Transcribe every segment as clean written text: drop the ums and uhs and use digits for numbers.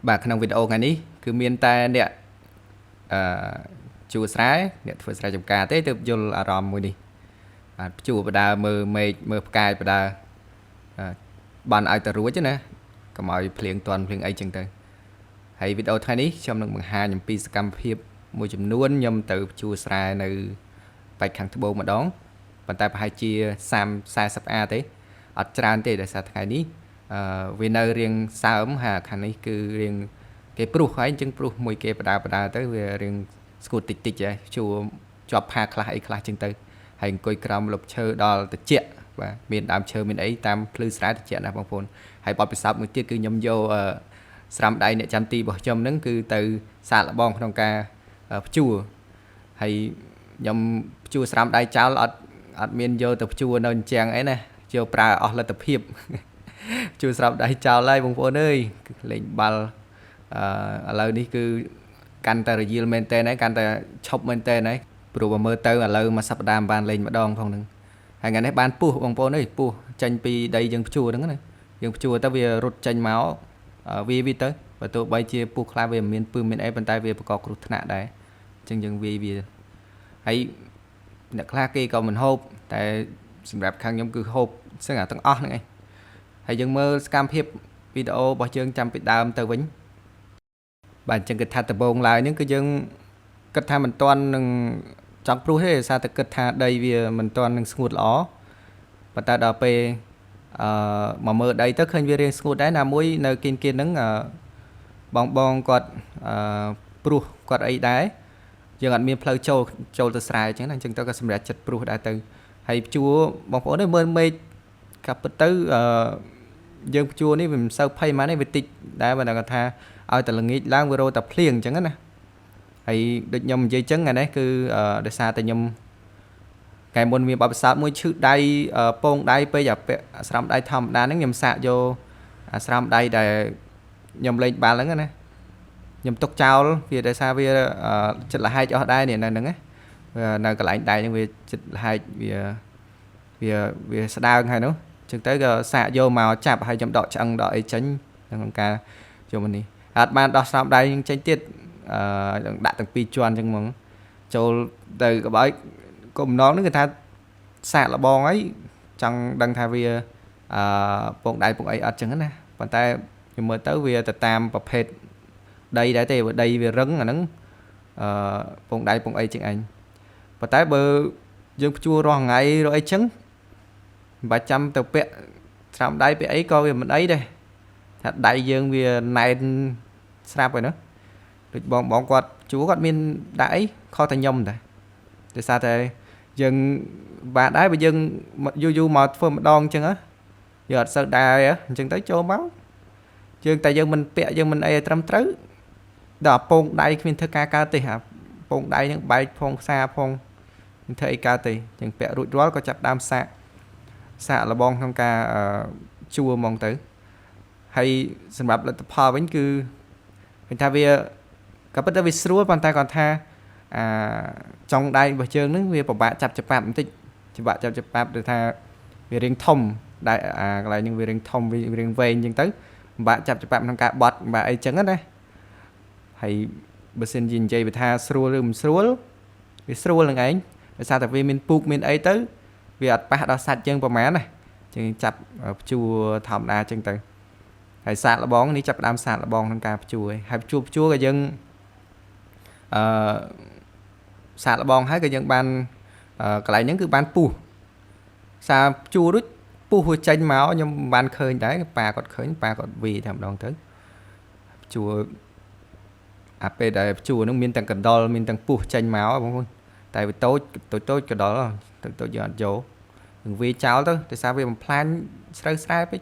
បាទក្នុងវីដេអូថ្ងៃនេះគឺមានតែអ្នកជួស្រែអ្នកធ្វើស្រែចម្ការទេទើបយល់អារម្មណ៍មួយនេះបាទជួបដើមើលមេឃមើលផ្កាយបដើបានឲ្យទៅរួចណាកុំឲ្យភ្លៀងតន់ភ្លៀងអីចឹងទៅហើយវីដេអូថ្ងៃនេះខ្ញុំនឹងបង្ហាញអំពីសកម្មភាពមួយចំនួនខ្ញុំទៅជួស្រែនៅបេក្ខខាងត្បូងម្ដងប៉ុន្តែប្រហែលជា30-40អាទេអត់ច្រើនទេដោយសារថ្ងៃនេះវានៅរៀងសើមហើយខាងនេះគឺរៀងគេព្រុសហើយអញ្ចឹងព្រុសមួយគេបដាទៅវារៀងស្គួតតិចហើយជួជាប់ផាខ្លះអីខ្លះចឹងទៅហើយអង្គុយក្រោមលប់ឈើដល់ត្រជាក់បាទមានដើមឈើមានអីតាមភ្លឺស្រែត្រជាក់ណាបងប្អូនហើយបទពិសោធន៍មួយទៀតគឺខ្ញុំយកស្រាំដៃអ្នកចាំទីរបស់ខ្ញុំហ្នឹងគឺទៅសាកល្បងក្នុងការភ្ជួរហើយខ្ញុំភ្ជួរស្រាំដៃចោលអត់មានយកទៅភ្ជួរនៅអញ្ចឹងអីណាយកប្រើអស់លទ្ធភាពជួស្រាប់ដៃចោលហើយបងប្អូនអើយលេងបាល់ឥឡូវនេះគឺកាន់តែរយាលមែនតើហើយកាន់តែឈប់មែនតើហើយព្រោះបើមើលទៅឥឡូវមួយសប្តាហ៍បានលេងម្ដងផងហ្នឹងហើយថ្ងៃនេះបានពុះបងប្អូនអើយពុះចេញពីដីយើងភ្ជួរហ្នឹងណាយើងភ្ជួរទៅវារត់ចេញមកវាទៅបើទោះបីជាពុះខ្លះវាមិនមានពឹសមានអីប៉ុន្តែវាបង្កគ្រោះថ្នាក់ដែរអញ្ចឹងយើងវាហើយអ្នកខ្លះគេក៏មិនហូបតែសម្រាប់ខាងខ្ញុំគឺហូបសឹងអាទាំងអស់ហ្នឹងឯងហើយយើងមើលសកម្មភាពវីដេអូរបស់យើងចាំពីដើមទៅវិញបាទអញ្ចឹងគិតថាដំបូងឡើយហ្នឹងគឺយើងគិតថាមិនទាន់នឹងចង់ព្រុសទេដោយសារតែគិតថាដីវាមិនទាន់នឹងស្ងួតល្អប៉ុន្តែដល់ពេលមកមើលដីទៅឃើញវារៀងស្ងួតដែរណាមួយនៅគៀនហ្នឹងបងគាត់ព្រុសគាត់អីដែរយើងអត់មានផ្លូវចូលទៅស្រែអញ្ចឹងណាអញ្ចឹងទៅក៏សម្រាប់ចិត្តព្រុសដែរទៅហើយព្យួរបងប្អូនមើលមេឃកាប់ទៅយើងព្យួរនេះវាមិនសូវភ័យហ្មងទេវាតិចដែរបើគាត់ថាឲ្យតែល្ងាចឡើងវារោតែភ្លៀងអញ្ចឹងណាហើយដូចខ្ញុំនិយាយអញ្ចឹងអានេះគឺដោយសារតែខ្ញុំថ្ងៃមុនមានបបិសោតមួយឈឺដៃពងដៃពេកអាស្រាំដៃធម្មតាហ្នឹងខ្ញុំសាកយកអាស្រាំដៃដែលខ្ញុំលេងបាល់ហ្នឹងណាខ្ញុំទុកចោលវាដោយសារវាចិត្តលហែកអស់ដែរនេះនៅហ្នឹងណានៅកន្លែងដៃហ្នឹងវាចិត្តលហែកវាស្ដើងហើយនោះចឹងទៅក៏សាកយកមកចាប់ហើយខ្ញុំដកឆ្អឹងដកអីចេញក្នុងការយកមកនេះអត់បានដោះស្រាំដៃចេញទៀតដាក់ទាំងពីរជាន់ចឹងហ្មងចូលទៅក្បោយគំនងហ្នឹងគឺថាសាកលបងអីចង់ដឹងថាវាពងដៃពងអីអត់ចឹងណាប៉ុន្តែខ្ញុំមើលទៅវាទៅតាមប្រភេទដីដែរទេបើដីវារឹងអាហ្នឹងពងដៃពងអីចឹងឯងប៉ុន្តែបើយើងភ្ជួររាល់ថ្ងៃរកអីចឹងមិនបាច់ចាំទៅពាក់ស្រាំដៃពាក់អីក៏វាមិនអីដែរថាដៃយើងវាណែនស្រាប់ហើយណាដូចបងគាត់ជួគាត់មានដាក់អីខុសតែខ្ញុំតែដោយសារតែយើងបាទដែរបើយើងយូរមកធ្វើម្ដងអញ្ចឹងយើងអត់សូវដែរអញ្ចឹងទៅចូលមកយើងមិនពាក់យើងមិនអីត្រឹមត្រូវដល់ពងដៃគ្មានធ្វើការកើតទេអាពងដៃហ្នឹងបែកផងខ្សាផងមិនធ្វើអីកើតទេអញ្ចឹងពាក់រួចរាល់ក៏ចាប់ដើមសាកលបងក្នុងការជួហ្មងទៅហើយសម្រាប់លទ្ធផលវិញគឺឃើញថាវាក៏ពិតតែវាស្រួលប៉ុន្តែគាត់ថាចុងដៃរបស់ជើងហ្នឹងវាពិបាកចាប់ច្បាប់បន្តិចច្បាប់ចាប់ច្បាប់ដូចថាវារៀងធំដៃកន្លែងហ្នឹងវារៀងធំវារៀងវែងអញ្ចឹងទៅពិបាកចាប់ច្បាប់ក្នុងការបត់ពិបាកអីចឹងណាហើយបើសិនជានិយាយថាស្រួលឬមិនស្រួលវាស្រួលនឹងឯងដោយសារតែវាមានពូកមានអីទៅវាអត់ប៉ះដល់សាច់យើងប្រហែលណាចឹងចាប់ភ្ជួរធម្មតាចឹងទៅហើយសាកលបងនេះចាប់ដើមសាកលបងក្នុងការភ្ជួរហើយភ្ជួរក៏យើងសាកលបងហើយក៏យើងបានកន្លែងហ្នឹងគឺបានពុះសាភ្ជួររួចពុះវាចេញមកខ្ញុំបានឃើញដែរប៉ាគាត់ឃើញប៉ាគាត់វីតែម្ដងទៅភ្ជួរអាពេលដែលភ្ជួរហ្នឹងមានទាំងកណ្ដុរមានទាំងពុះចេញមកបងប្អូនតែវាតូចកណ្ដុរតូចយើងអត់យកនឹងវាចោលទៅដោយសារវាបំផ្លាញស្រូវស្រែពេក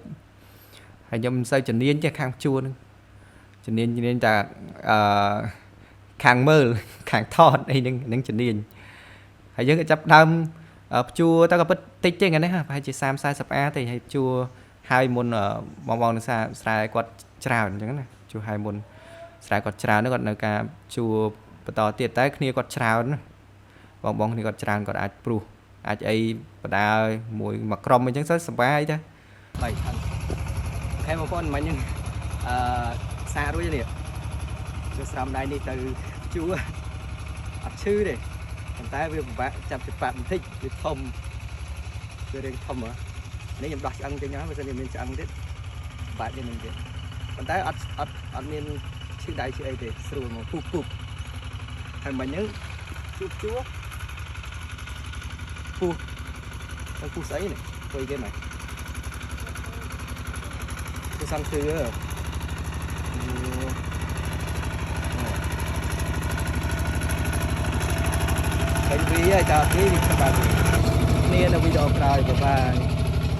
ហើយខ្ញុំមិនសូវជំនាញទេខាងជួរហ្នឹងជំនាញតែខាងមើលខាងថតអីហ្នឹងជំនាញហើយយើងក៏ចាប់ដើមភ្ជួរទៅក៏ពិតតិចទេថ្ងៃនេះប្រហែលជា30-40អាទេហើយភ្ជួរហើយមុនបងនឹងស្រែគាត់ច្រើនអញ្ចឹងណាភ្ជួរហើយមុនស្រែគាត់ច្រើនគាត់នៅការភ្ជួរបន្តទៀតតែគ្នាគាត់ច្រើនបងគ្នាគាត់ច្រើនគាត់អាចព្រុសអាចអីបដាមួយក្រុមអញ្ចឹងទៅសុបាយតែ3ខាងអូខេបងប្អូនមិញហ្នឹងស xa rồi nè chưa làm đây đi từ chú ấp chư đây còn tay việc bạn chặt chụp bạn thích việc thông chưa đây thông mà nếu nhầm đọc ăn cho nhá bây giờ mình sẽ ăn đấy bạn đi mình vậy còn tay ăn nên chữ đại chữ ấy để sửa một phụp hay mà nhớ chút chúa phụp đang phụp sấy này quay cái này tôi sang từ rồi cái gì chào tí các bạn nghe là video rồi bye bye